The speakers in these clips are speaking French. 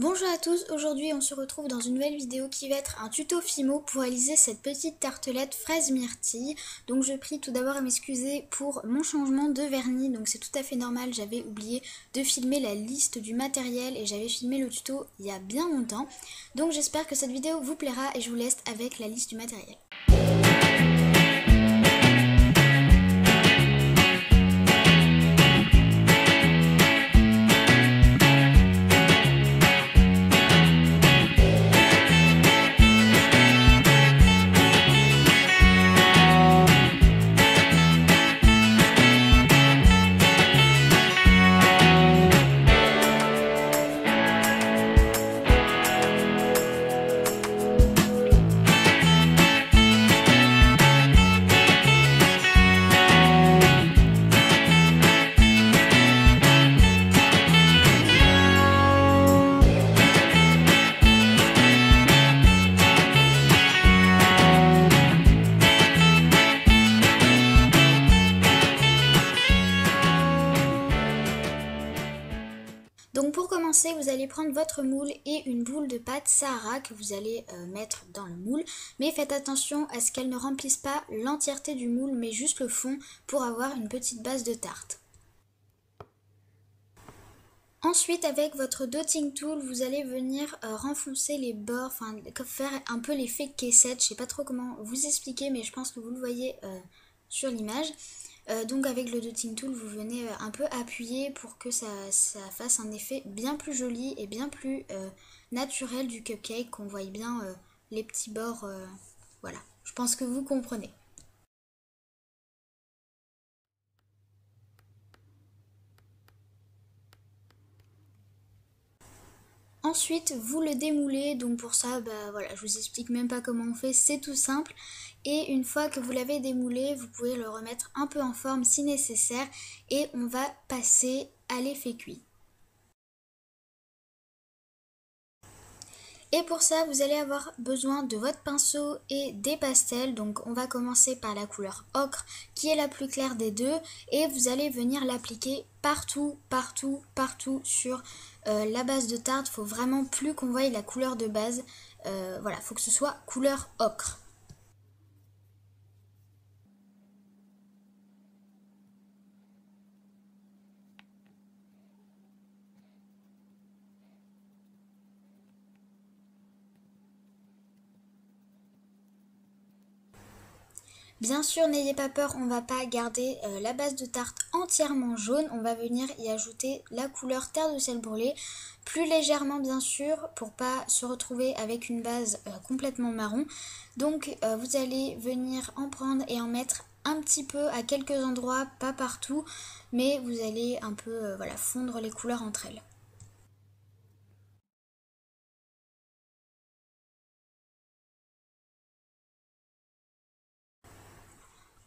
Bonjour à tous, aujourd'hui on se retrouve dans une nouvelle vidéo qui va être un tuto Fimo pour réaliser cette petite tartelette fraise myrtille. Donc je prie tout d'abord à m'excuser pour mon changement de vernis, donc c'est tout à fait normal, j'avais oublié de filmer la liste du matériel et j'avais filmé le tuto il y a bien longtemps. Donc j'espère que cette vidéo vous plaira et je vous laisse avec la liste du matériel. Donc pour commencer, vous allez prendre votre moule et une boule de pâte Sahara que vous allez mettre dans le moule. Mais faites attention à ce qu'elle ne remplisse pas l'entièreté du moule, mais juste le fond pour avoir une petite base de tarte. Ensuite, avec votre dotting tool, vous allez venir renfoncer les bords, enfin faire un peu l'effet caissette. Je sais pas trop comment vous expliquer, mais je pense que vous le voyez sur l'image. Donc avec le dotting tool, vous venez un peu appuyer pour que ça fasse un effet bien plus joli et bien plus naturel du cupcake, qu'on voit bien les petits bords. Voilà, je pense que vous comprenez. Ensuite, vous le démoulez, donc pour ça, voilà, je vous explique même pas comment on fait, c'est tout simple. Et une fois que vous l'avez démoulé, vous pouvez le remettre un peu en forme si nécessaire et on va passer à l'effet cuit. Et pour ça, vous allez avoir besoin de votre pinceau et des pastels. Donc on va commencer par la couleur ocre qui est la plus claire des deux. Et vous allez venir l'appliquer partout, partout, partout sur la base de tarte. Il faut vraiment plus qu'on voie la couleur de base. Voilà, il faut que ce soit couleur ocre. Bien sûr, n'ayez pas peur, on ne va pas garder la base de tarte entièrement jaune, on va venir y ajouter la couleur terre de sel brûlé, plus légèrement bien sûr, pour pas se retrouver avec une base complètement marron. Donc vous allez venir en prendre et en mettre un petit peu à quelques endroits, pas partout, mais vous allez un peu voilà, fondre les couleurs entre elles.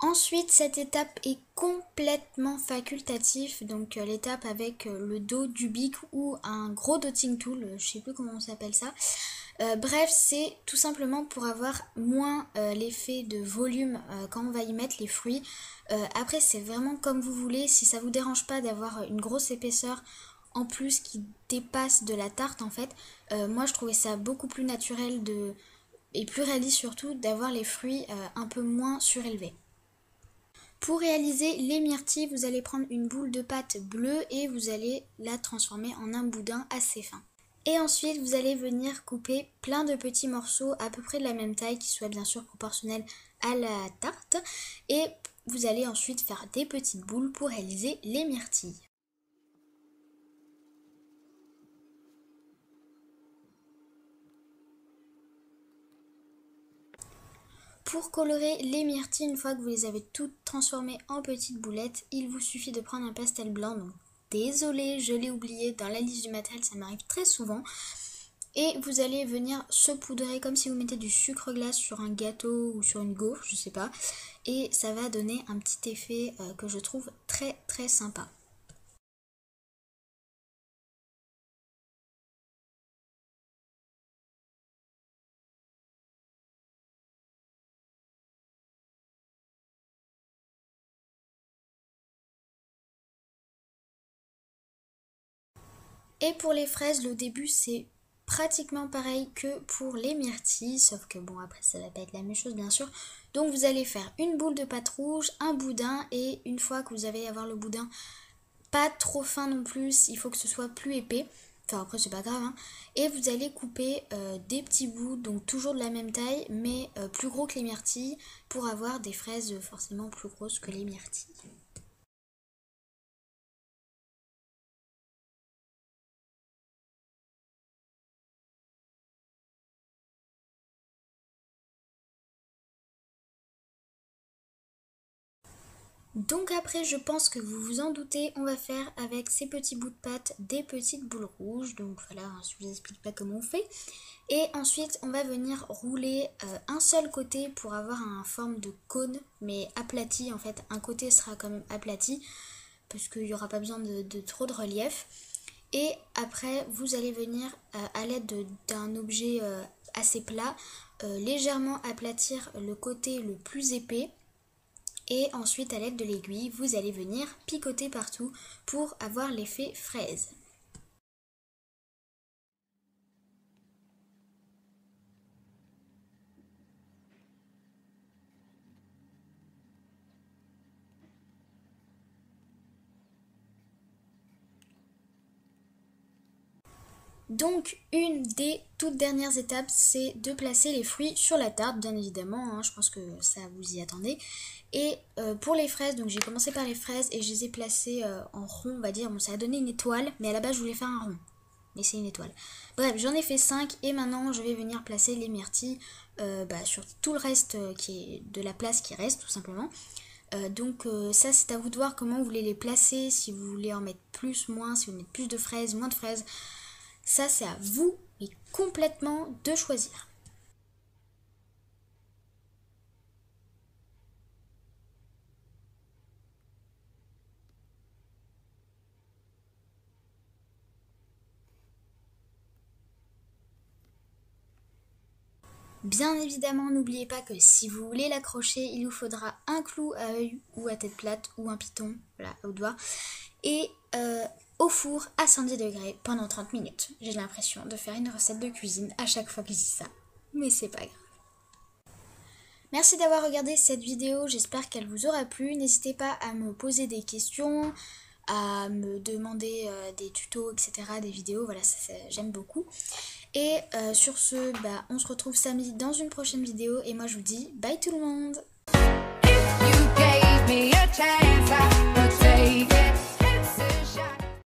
Ensuite, cette étape est complètement facultative, donc l'étape avec le dos du bic ou un gros dotting tool, je sais plus comment on s'appelle ça. Bref, c'est tout simplement pour avoir moins l'effet de volume quand on va y mettre les fruits. Après, c'est vraiment comme vous voulez, si ça vous dérange pas d'avoir une grosse épaisseur en plus qui dépasse de la tarte en fait. Moi, je trouvais ça beaucoup plus naturel et plus réaliste surtout d'avoir les fruits un peu moins surélevés. Pour réaliser les myrtilles, vous allez prendre une boule de pâte bleue et vous allez la transformer en un boudin assez fin. Et ensuite, vous allez venir couper plein de petits morceaux à peu près de la même taille, qui soient bien sûr proportionnels à la tarte. Et vous allez ensuite faire des petites boules pour réaliser les myrtilles. Pour colorer les myrtilles, une fois que vous les avez toutes transformées en petites boulettes, il vous suffit de prendre un pastel blanc. Donc, désolée, je l'ai oublié dans la liste du matériel, ça m'arrive très souvent. Et vous allez venir saupoudrer comme si vous mettez du sucre glace sur un gâteau ou sur une gaufre, je sais pas. Et ça va donner un petit effet que je trouve très très sympa. Et pour les fraises, le début c'est pratiquement pareil que pour les myrtilles, sauf que bon après ça va pas être la même chose bien sûr. Donc vous allez faire une boule de pâte rouge, un boudin, et une fois que vous allez avoir le boudin pas trop fin non plus, il faut que ce soit plus épais. Enfin après c'est pas grave hein. Et vous allez couper des petits bouts, donc toujours de la même taille, mais plus gros que les myrtilles, pour avoir des fraises forcément plus grosses que les myrtilles. Donc après, je pense que vous vous en doutez, on va faire avec ces petits bouts de pâte des petites boules rouges. Donc voilà, je vous explique pas comment on fait. Et ensuite, on va venir rouler un seul côté pour avoir une forme de cône, mais aplati. En fait, un côté sera quand même aplati, parce qu'il n'y aura pas besoin de trop de relief. Et après, vous allez venir à l'aide d'un objet assez plat, légèrement aplatir le côté le plus épais. Et ensuite, à l'aide de l'aiguille, vous allez venir picoter partout pour avoir l'effet fraise. Donc une des toutes dernières étapes, c'est de placer les fruits sur la tarte, bien évidemment, hein, je pense que ça vous y attendez. Et pour les fraises, donc j'ai commencé par les fraises et je les ai placées en rond, on va dire. Bon, ça a donné une étoile, mais à la base je voulais faire un rond, mais c'est une étoile. Bref, j'en ai fait 5 et maintenant je vais venir placer les myrtilles sur tout le reste qui est de la place qui reste, tout simplement. Donc ça c'est à vous de voir comment vous voulez les placer, si vous voulez en mettre plus, moins, si vous mettez plus de fraises, moins de fraises. Ça, c'est à vous, mais complètement, de choisir. Bien évidemment, n'oubliez pas que si vous voulez l'accrocher, il vous faudra un clou à œil ou à tête plate ou un piton, voilà, au doigt, et au four à 110 degrés pendant 30 minutes. J'ai l'impression de faire une recette de cuisine à chaque fois que je dis ça, mais c'est pas grave. Merci d'avoir regardé cette vidéo, j'espère qu'elle vous aura plu. N'hésitez pas à me poser des questions, à me demander des tutos, etc., des vidéos, voilà, j'aime beaucoup. Et sur ce, on se retrouve samedi dans une prochaine vidéo, et moi je vous dis bye tout le monde.